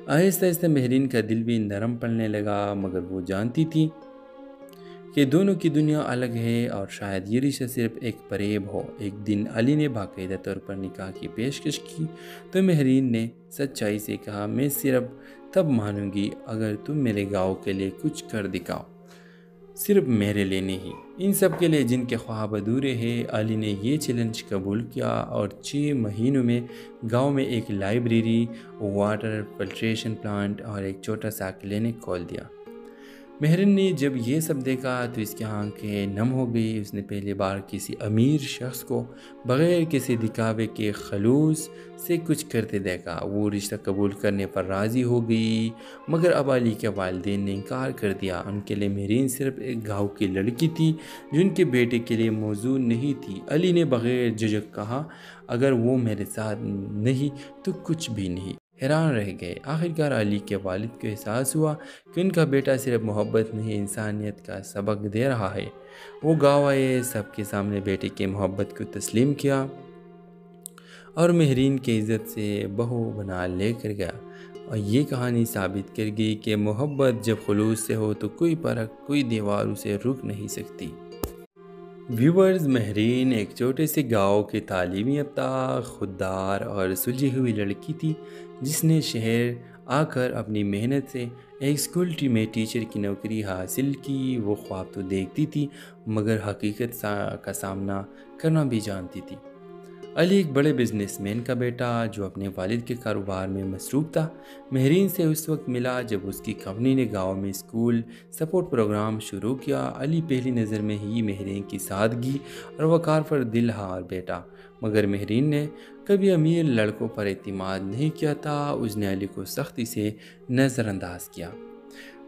آہستہ آہستہ مہرین کا دل بھی نرم پڑنے لگا، مگر وہ جانتی تھی کہ دونوں کی دنیا الگ ہے اور شاید یہ رشتہ صرف ایک فریب ہو۔ ایک دن علی نے باقاعدہ طور پر نکاح کی پیشکش کی تو مہرین نے سچائی سے کہا، میں صرف تب مانوں گی اگر تم میرے گاؤں کے لیے کچھ کر دکھاؤ، صرف میرے لیے نہیں، ان سب کے لیے جن کے خواب ادھورے ہیں۔ علی نے یہ چیلنج قبول کیا اور 6 مہینوں میں گاؤں میں ایک لائبریری، واٹر فلٹریشن پلانٹ اور ایک چھوٹا سا کلینک کھول دیا۔ مہرین نے جب یہ سب دیکھا تو اس کی آنکھیں نم ہو گئی۔ اس نے پہلی بار کسی امیر شخص کو بغیر کسی دکھاوے کے خلوص سے کچھ کرتے دیکھا۔ وہ رشتہ قبول کرنے پر راضی ہو گئی، مگر اب علی کے والدین نے انکار کر دیا۔ ان کے لیے مہرین صرف ایک گاؤں کی لڑکی تھی جو ان کے بیٹے کے لیے موزوں نہیں تھی۔ علی نے بغیر جھجک کہا، اگر وہ میرے ساتھ نہیں تو کچھ بھی نہیں۔ حیران رہ گئے۔ آخرکار علی کے والد کو احساس ہوا کہ ان کا بیٹا صرف محبت نہیں انسانیت کا سبق دے رہا ہے۔ وہ گاؤں آئے، سب کے سامنے بیٹے کی محبت کو تسلیم کیا اور مہرین کی عزت سے بہو بنا لے کر گیا۔ اور یہ کہانی ثابت کر گئی کہ محبت جب خلوص سے ہو تو کوئی فرق، کوئی دیوار اسے روک نہیں سکتی۔ ویورز، مہرین ایک چھوٹے سے گاؤں کی تعلیم یافتہ، خوددار اور سلجھی ہوئی لڑکی تھی جس نے شہر آ کر اپنی محنت سے ایک اسکول میں ٹیچر کی نوکری حاصل کی۔ وہ خواب تو دیکھتی تھی مگر حقیقت کا سامنا کرنا بھی جانتی تھی۔ علی ایک بڑے بزنس مین کا بیٹا جو اپنے والد کے کاروبار میں مصروف تھا، مہرین سے اس وقت ملا جب اس کی کمپنی نے گاؤں میں اسکول سپورٹ پروگرام شروع کیا۔ علی پہلی نظر میں ہی مہرین کی سادگی اور وقار پر دل ہار بیٹھا، مگر مہرین نے کبھی امیر لڑکوں پر اعتماد نہیں کیا تھا۔ اس نے علی کو سختی سے نظر انداز کیا،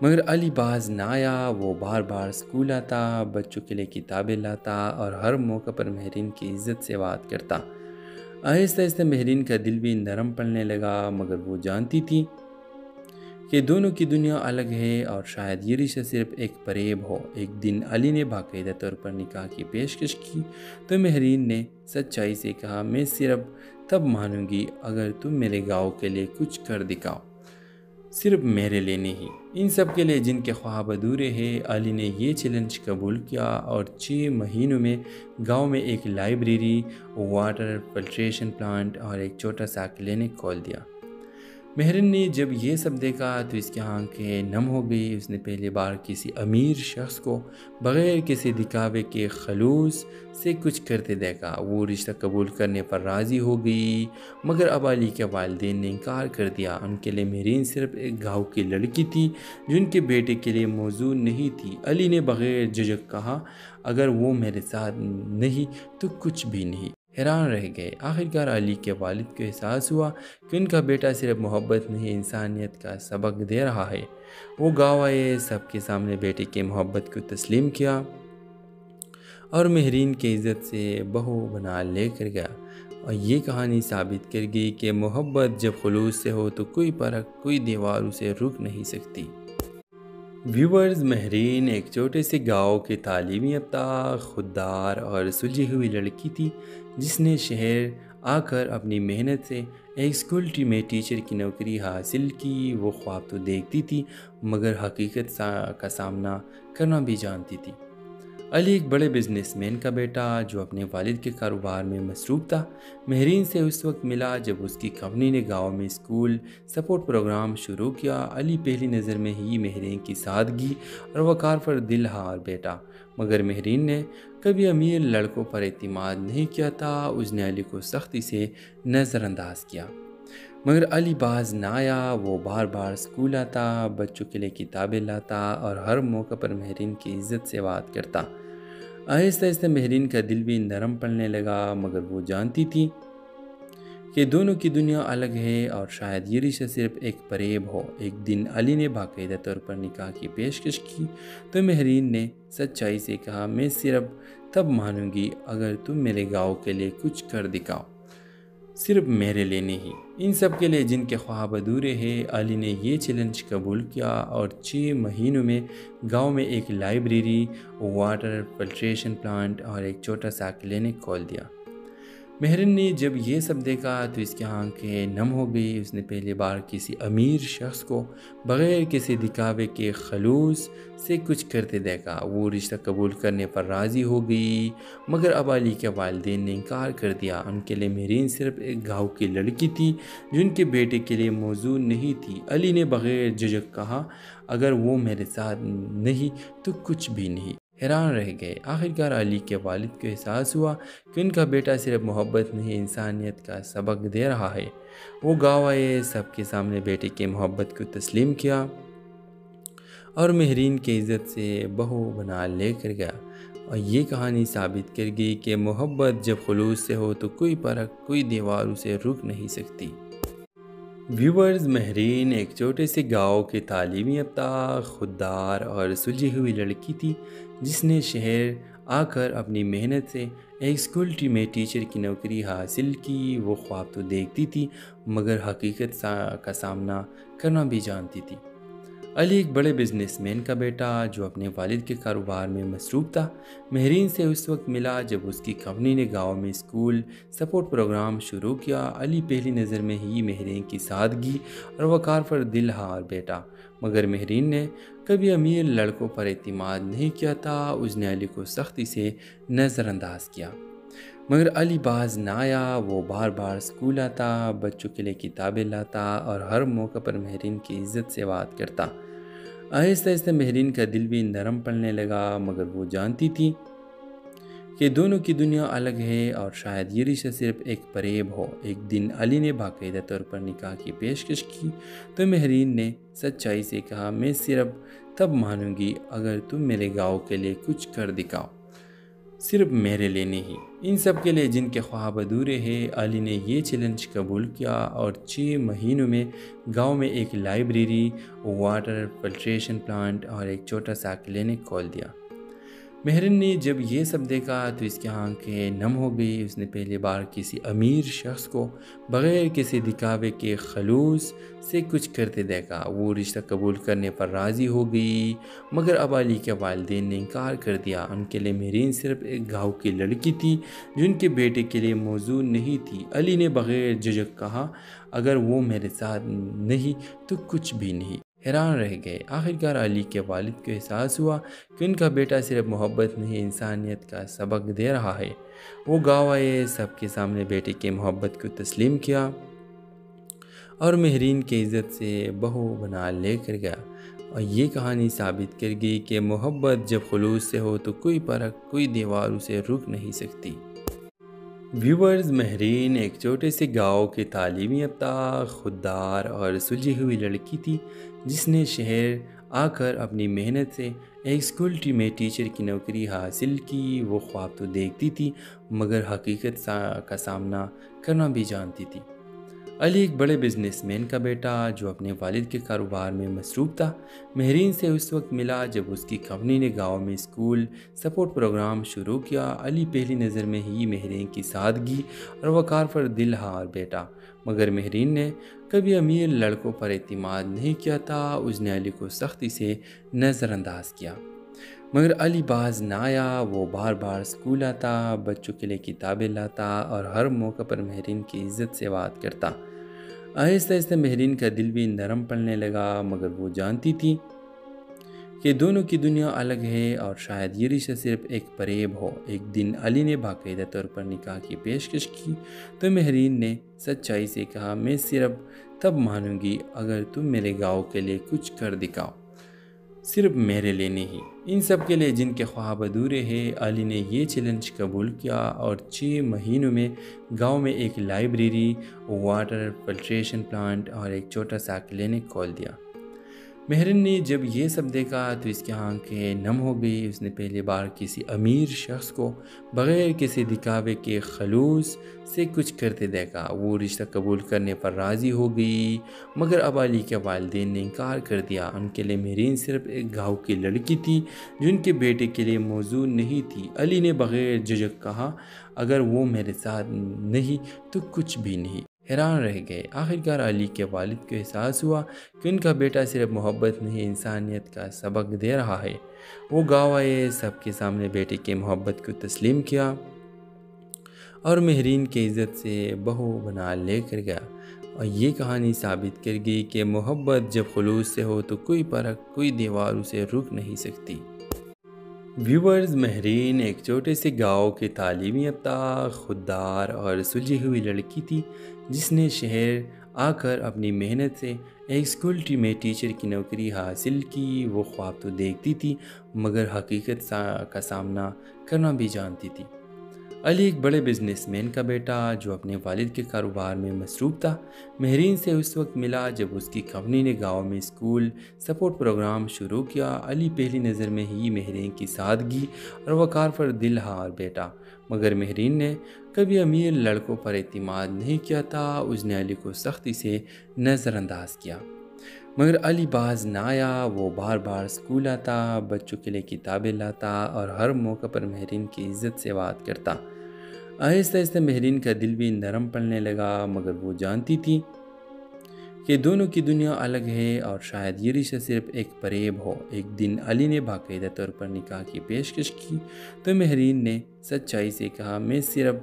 مگر علی باز نہ آیا۔ وہ بار بار اسکول آتا، بچوں کے لیے کتابیں لاتا اور ہر موقع پر مہرین کی عزت سے بات کرتا۔ آہستہ آہستہ مہرین کا دل بھی نرم پڑنے لگا، مگر وہ جانتی تھی کہ دونوں کی دنیا الگ ہے اور شاید یہ رشتہ صرف ایک فریب ہو۔ ایک دن علی نے باقاعدہ طور پر نکاح کی پیشکش کی تو مہرین نے سچائی سے کہا، میں صرف تب مانوں گی اگر تم میرے گاؤں کے لیے کچھ کر دکھاؤ، صرف میرے لیے نہیں، ان سب کے لیے جن کے خواب ادھورے ہیں۔ علی نے یہ چیلنج قبول کیا اور 6 مہینوں میں گاؤں میں ایک لائبریری، واٹر فلٹریشن پلانٹ اور ایک چھوٹا سا کلینک کھول دیا۔ مہرین نے جب یہ سب دیکھا تو اس کی آنکھیں نم ہو گئی۔ اس نے پہلی بار کسی امیر شخص کو بغیر کسی دکھاوے کے خلوص سے کچھ کرتے دیکھا۔ وہ رشتہ قبول کرنے پر راضی ہو گئی، مگر اب علی کے والدین نے انکار کر دیا۔ ان کے لیے مہرین صرف ایک گاؤں کی لڑکی تھی جو ان کے بیٹے کے لیے موزوں نہیں تھی۔ علی نے بغیر جھجک کہا، اگر وہ میرے ساتھ نہیں تو کچھ بھی نہیں۔ حیران رہ گئے۔ آخرکار علی کے والد کو احساس ہوا کہ ان کا بیٹا صرف محبت نہیں انسانیت کا سبق دے رہا ہے۔ وہ گاؤں آئے، سب کے سامنے بیٹے کی محبت کو تسلیم کیا اور مہرین کی عزت سے بہو بنا لے کر گیا۔ اور یہ کہانی ثابت کر گئی کہ محبت جب خلوص سے ہو تو کوئی فرق، کوئی دیوار اسے روک نہیں سکتی۔ ویورز، مہرین ایک چھوٹے سے گاؤں کی تعلیم یافتہ، خوددار اور سلجھی ہوئی لڑکی تھی جس نے شہر آ کر اپنی محنت سے ایک اسکول میں ٹیچر کی نوکری حاصل کی۔ وہ خواب تو دیکھتی تھی مگر حقیقت کا سامنا کرنا بھی جانتی تھی۔ علی ایک بڑے بزنس مین کا بیٹا جو اپنے والد کے کاروبار میں مصروف تھا، مہرین سے اس وقت ملا جب اس کی کمپنی نے گاؤں میں اسکول سپورٹ پروگرام شروع کیا۔ علی پہلی نظر میں ہی مہرین کی سادگی اور وقار پر دل ہار بیٹھا، مگر مہرین نے کبھی امیر لڑکوں پر اعتماد نہیں کیا تھا۔ اس نے علی کو سختی سے نظر انداز کیا، مگر علی باز نہ آیا۔ وہ بار بار اسکول آتا، بچوں کے لیے کتابیں لاتا اور ہر موقع پر مہرین کی عزت سے بات کرتا۔ آہستہ آہستہ مہرین کا دل بھی نرم پڑنے لگا، مگر وہ جانتی تھی کہ دونوں کی دنیا الگ ہے اور شاید یہ رشتہ صرف ایک فریب ہو۔ ایک دن علی نے باقاعدہ طور پر نکاح کی پیشکش کی تو مہرین نے سچائی سے کہا، میں صرف تب مانوں گی اگر تم میرے گاؤں کے لیے کچھ کر دکھاؤ، صرف میرے لیے نہیں، ان سب کے لیے جن کے خواب ادھورے ہیں۔ علی نے یہ چیلنج قبول کیا اور 6 مہینوں میں گاؤں میں ایک لائبریری، واٹر فلٹریشن پلانٹ اور ایک چھوٹا سا کلینک کھول دیا۔ مہرن نے جب یہ سب دیکھا تو اس کی آنکھیں نم ہو گئی۔ اس نے پہلی بار کسی امیر شخص کو بغیر کسی دکھاوے کے خلوص سے کچھ کرتے دیکھا۔ وہ رشتہ قبول کرنے پر راضی ہو گئی، مگر اب علی کے والدین نے انکار کر دیا۔ ان کے لیے مہرین صرف ایک گاؤں کی لڑکی تھی جو ان کے بیٹے کے لیے موزوں نہیں تھی۔ علی نے بغیر جھجک کہا، اگر وہ میرے ساتھ نہیں تو کچھ بھی نہیں۔ حیران رہ گئے۔ آخرکار علی کے والد کو احساس ہوا کہ ان کا بیٹا صرف محبت نہیں انسانیت کا سبق دے رہا ہے۔ وہ گاؤں آئے، سب کے سامنے بیٹے کی محبت کو تسلیم کیا اور مہرین کی عزت سے بہو بنا لے کر گیا۔ اور یہ کہانی ثابت کر گئی کہ محبت جب خلوص سے ہو تو کوئی فرق، کوئی دیوار اسے روک نہیں سکتی۔ ویورز، مہرین ایک چھوٹے سے گاؤں کی تعلیم یافتہ، خوددار اور سلجھی ہوئی لڑکی تھی جس نے شہر آ کر اپنی محنت سے ایک اسکول میں ٹیچر کی نوکری حاصل کی۔ وہ خواب تو دیکھتی تھی مگر حقیقت کا سامنا کرنا بھی جانتی تھی۔ علی ایک بڑے بزنس مین کا بیٹا جو اپنے والد کے کاروبار میں مصروف تھا، مہرین سے اس وقت ملا جب اس کی کمپنی نے گاؤں میں اسکول سپورٹ پروگرام شروع کیا۔ علی پہلی نظر میں ہی مہرین کی سادگی اور وقار پر دل ہار بیٹھا، مگر مہرین نے کبھی امیر لڑکوں پر اعتماد نہیں کیا تھا۔ اس نے علی کو سختی سے نظر انداز کیا، مگر علی باز نہ آیا۔ وہ بار بار اسکول آتا، بچوں کے لیے کتابیں لاتا اور ہر موقع پر مہرین کی عزت سے بات کرتا۔ آہستہ آہستہ مہرین کا دل بھی نرم پڑنے لگا، مگر وہ جانتی تھی کہ دونوں کی دنیا الگ ہے اور شاید یہ رشتہ صرف ایک فریب ہو۔ ایک دن علی نے باقاعدہ طور پر نکاح کی پیشکش کی تو مہرین نے سچائی سے کہا، میں صرف تب مانوں گی اگر تم میرے گاؤں کے لیے کچھ کر دکھاؤ، صرف میرے لیے نہیں، ان سب کے لیے جن کے خواب ادھورے ہیں۔ علی نے یہ چیلنج قبول کیا اور 6 مہینوں میں گاؤں میں ایک لائبریری، واٹر فلٹریشن پلانٹ اور ایک چھوٹا سا کلینک کھول دیا۔ مہرن نے جب یہ سب دیکھا تو اس کی آنکھیں نم ہو گئی۔ اس نے پہلی بار کسی امیر شخص کو بغیر کسی دکھاوے کے خلوص سے کچھ کرتے دیکھا۔ وہ رشتہ قبول کرنے پر راضی ہو گئی، مگر اب علی کے والدین نے انکار کر دیا۔ ان کے لیے مہرین صرف ایک گاؤں کی لڑکی تھی جو ان کے بیٹے کے لیے موزوں نہیں تھی۔ علی نے بغیر جھجک کہا، اگر وہ میرے ساتھ نہیں تو کچھ بھی نہیں۔ حیران رہ گئے۔ آخرکار علی کے والد کو احساس ہوا کہ ان کا بیٹا صرف محبت نہیں انسانیت کا سبق دے رہا ہے۔ وہ گاؤں آئے، سب کے سامنے بیٹے کی محبت کو تسلیم کیا اور مہرین کی عزت سے بہو بنا لے کر گیا۔ اور یہ کہانی ثابت کر گئی کہ محبت جب خلوص سے ہو تو کوئی فرق، کوئی دیوار اسے روک نہیں سکتی۔ ویورز، مہرین ایک چھوٹے سے گاؤں کی تعلیم یافتہ، خوددار اور سلجھی ہوئی لڑکی تھی جس نے شہر آ کر اپنی محنت سے ایک اسکول میں ٹیچر کی نوکری حاصل کی۔ وہ خواب تو دیکھتی تھی مگر حقیقت کا سامنا کرنا بھی جانتی تھی۔ علی ایک بڑے بزنس مین کا بیٹا جو اپنے والد کے کاروبار میں مصروف تھا، مہرین سے اس وقت ملا جب اس کی کمپنی نے گاؤں میں اسکول سپورٹ پروگرام شروع کیا۔ علی پہلی نظر میں ہی مہرین کی سادگی اور وقار پر دل ہار بیٹھا، مگر مہرین نے کبھی امیر لڑکوں پر اعتماد نہیں کیا تھا۔ اس نے علی کو سختی سے نظر انداز کیا، مگر علی باز نہ آیا۔ وہ بار بار اسکول آتا، بچوں کے لیے کتابیں لاتا اور ہر موقع پر مہرین کی عزت سے بات کرتا۔ آہستہ آہستہ مہرین کا دل بھی نرم پڑنے لگا، مگر وہ جانتی تھی کہ دونوں کی دنیا الگ ہے اور شاید یہ رشتہ صرف ایک فریب ہو۔ ایک دن علی نے باقاعدہ طور پر نکاح کی پیشکش کی تو مہرین نے سچائی سے کہا، میں صرف تب مانوں گی اگر تم میرے گاؤں کے لیے کچھ کر دکھاؤ، صرف میرے لیے نہیں، ان سب کے لیے جن کے خواب ادھورے ہیں۔ علی نے یہ چیلنج قبول کیا اور 6 مہینوں میں گاؤں میں ایک لائبریری، واٹر فلٹریشن پلانٹ اور ایک چھوٹا سا کلینک کھول دیا۔ مہرن نے جب یہ سب دیکھا تو اس کی آنکھیں نم ہو گئی۔ اس نے پہلی بار کسی امیر شخص کو بغیر کسی دکھاوے کے خلوص سے کچھ کرتے دیکھا۔ وہ رشتہ قبول کرنے پر راضی ہو گئی، مگر اب علی کے والدین نے انکار کر دیا۔ ان کے لیے مہرین صرف ایک گاؤں کی لڑکی تھی جو ان کے بیٹے کے لیے موزوں نہیں تھی۔ علی نے بغیر جھجک کہا، اگر وہ میرے ساتھ نہیں تو کچھ بھی نہیں۔ حیران رہ گئے۔ آخرکار علی کے والد کو احساس ہوا کہ ان کا بیٹا صرف محبت نہیں انسانیت کا سبق دے رہا ہے۔ وہ گاؤں آئے، سب کے سامنے بیٹے کی محبت کو تسلیم کیا اور مہرین کی عزت سے بہو بنا لے کر گیا، اور یہ کہانی ثابت کر گئی کہ محبت جب خلوص سے ہو تو کوئی پرکھ، کوئی دیوار اسے روک نہیں سکتی۔ ویورز، مہرین ایک چھوٹے سے گاؤں کی تعلیم یافتہ، خوددار اور سلجھی ہوئی لڑکی تھی جس نے شہر آ کر اپنی محنت سے ایک اسکول میں ٹیچر کی نوکری حاصل کی۔ وہ خواب تو دیکھتی تھی مگر حقیقت کا سامنا کرنا بھی جانتی تھی۔ علی ایک بڑے بزنس مین کا بیٹا جو اپنے والد کے کاروبار میں مصروف تھا، مہرین سے اس وقت ملا جب اس کی کمپنی نے گاؤں میں اسکول سپورٹ پروگرام شروع کیا۔ علی پہلی نظر میں ہی مہرین کی سادگی اور وقار پر دل ہار بیٹھا، مگر مہرین نے کبھی امیر لڑکوں پر اعتماد نہیں کیا تھا۔ اس نے علی کو سختی سے نظر انداز کیا، مگر علی باز نہ آیا۔ وہ بار بار اسکول آتا، بچوں کے لیے کتابیں لاتا اور ہر موقع پر مہرین کی عزت سے بات کرتا۔ آہستہ آہستہ مہرین کا دل بھی نرم پڑنے لگا، مگر وہ جانتی تھی کہ دونوں کی دنیا الگ ہے اور شاید یہ رشتہ صرف ایک فریب ہو۔ ایک دن علی نے باقاعدہ طور پر نکاح کی پیشکش کی تو مہرین نے سچائی سے کہا، میں صرف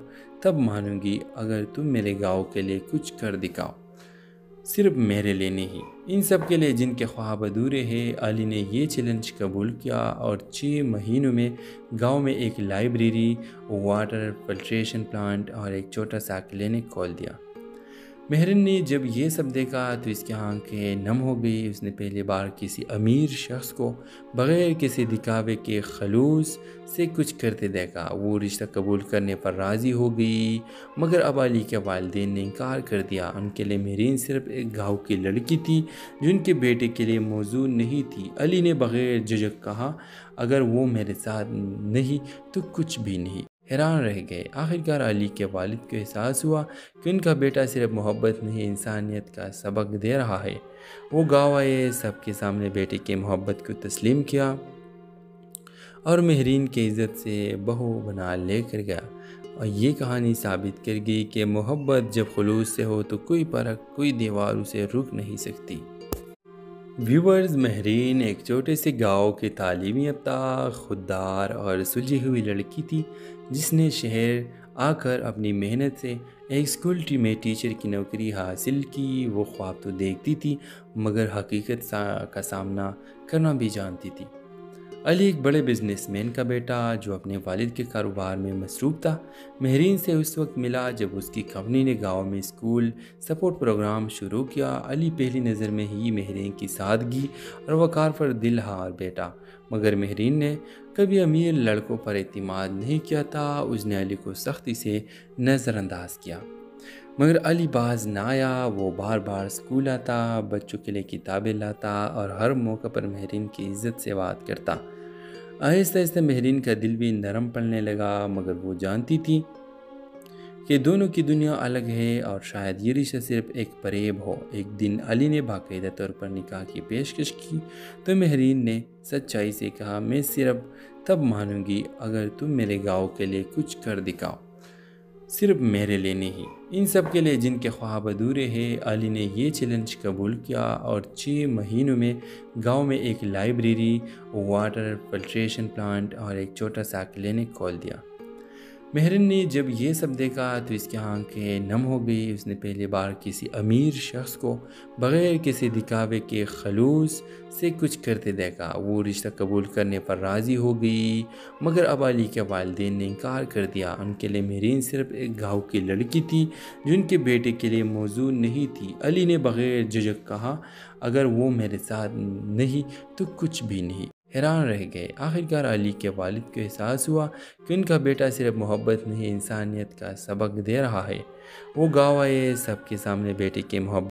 تب مانوں گی اگر تم میرے گاؤں کے لیے کچھ کر دکھاؤ، صرف میرے لیے نہیں، ان سب کے لیے جن کے خواب ادھورے ہیں۔ علی نے یہ چیلنج قبول کیا اور 6 مہینوں میں گاؤں میں ایک لائبریری، واٹر فلٹریشن پلانٹ اور ایک چھوٹا سا کلینک کھول دیا۔ مہرین نے جب یہ سب دیکھا تو اس کی آنکھیں نم ہو گئی۔ اس نے پہلی بار کسی امیر شخص کو بغیر کسی دکھاوے کے خلوص سے کچھ کرتے دیکھا۔ وہ رشتہ قبول کرنے پر راضی ہو گئی، مگر اب علی کے والدین نے انکار کر دیا۔ ان کے لیے مہرین صرف ایک گاؤں کی لڑکی تھی جو ان کے بیٹے کے لیے موزوں نہیں تھی۔ علی نے بغیر جھجک کہا، اگر وہ میرے ساتھ نہیں تو کچھ بھی نہیں۔ حیران رہ گئے۔ آخرکار علی کے والد کو احساس ہوا کہ ان کا بیٹا صرف محبت نہیں، انسانیت کا سبق دے رہا ہے۔ وہ گاؤں آئے، سب کے سامنے بیٹے کی محبت کو تسلیم کیا اور مہرین کی عزت سے بہو بنا لے کر گیا، اور یہ کہانی ثابت کر گئی کہ محبت جب خلوص سے ہو تو کوئی پرکھ، کوئی دیوار اسے روک نہیں سکتی۔ ویورز، مہرین ایک چھوٹے سے گاؤں کی تعلیم یافتہ، خوددار اور سلجھی ہوئی لڑکی تھی جس نے شہر آ کر اپنی محنت سے ایک اسکول میں ٹیچر کی نوکری حاصل کی۔ وہ خواب تو دیکھتی تھی مگر حقیقت کا سامنا کرنا بھی جانتی تھی۔ علی ایک بڑے بزنس مین کا بیٹا جو اپنے والد کے کاروبار میں مصروف تھا، مہرین سے اس وقت ملا جب اس کی کمپنی نے گاؤں میں اسکول سپورٹ پروگرام شروع کیا۔ علی پہلی نظر میں ہی مہرین کی سادگی اور وقار پر دل ہار بیٹھا، مگر مہرین نے کبھی امیر لڑکوں پر اعتماد نہیں کیا تھا۔ اس نے علی کو سختی سے نظر انداز کیا، مگر علی باز نہ آیا۔ وہ بار بار اسکول آتا، بچوں کے لیے کتابیں لاتا اور ہر موقع پر مہرین کی عزت سے بات کرتا۔ آہستہ آہستہ مہرین کا دل بھی نرم پڑنے لگا، مگر وہ جانتی تھی کہ دونوں کی دنیا الگ ہے اور شاید یہ رشتہ صرف ایک فریب ہو۔ ایک دن علی نے باقاعدہ طور پر نکاح کی پیشکش کی تو مہرین نے سچائی سے کہا، میں صرف تب مانوں گی اگر تم میرے گاؤں کے لیے کچھ کر دکھاؤ، صرف میرے لیے نہیں، ان سب کے لیے جن کے خواب ادھورے ہیں۔ علی نے یہ چیلنج قبول کیا اور 6 مہینوں میں گاؤں میں ایک لائبریری، واٹر فلٹریشن پلانٹ اور ایک چھوٹا سا کلینک کھول دیا۔ مہرین نے جب یہ سب دیکھا تو اس کی آنکھیں نم ہو گئی۔ اس نے پہلی بار کسی امیر شخص کو بغیر کسی دکھاوے کے خلوص سے کچھ کرتے دیکھا۔ وہ رشتہ قبول کرنے پر راضی ہو گئی، مگر اب علی کے والدین نے انکار کر دیا۔ ان کے لیے مہرین صرف ایک گاؤں کی لڑکی تھی جو ان کے بیٹے کے لیے موزوں نہیں تھی۔ علی نے بغیر جھجک کہا، اگر وہ میرے ساتھ نہیں تو کچھ بھی نہیں۔ حیران رہ گئے۔ آخرکار علی کے والد کو احساس ہوا کہ ان کا بیٹا صرف محبت نہیں، انسانیت کا سبق دے رہا ہے۔ وہ گاؤں آئے، سب کے سامنے بیٹے کی محبت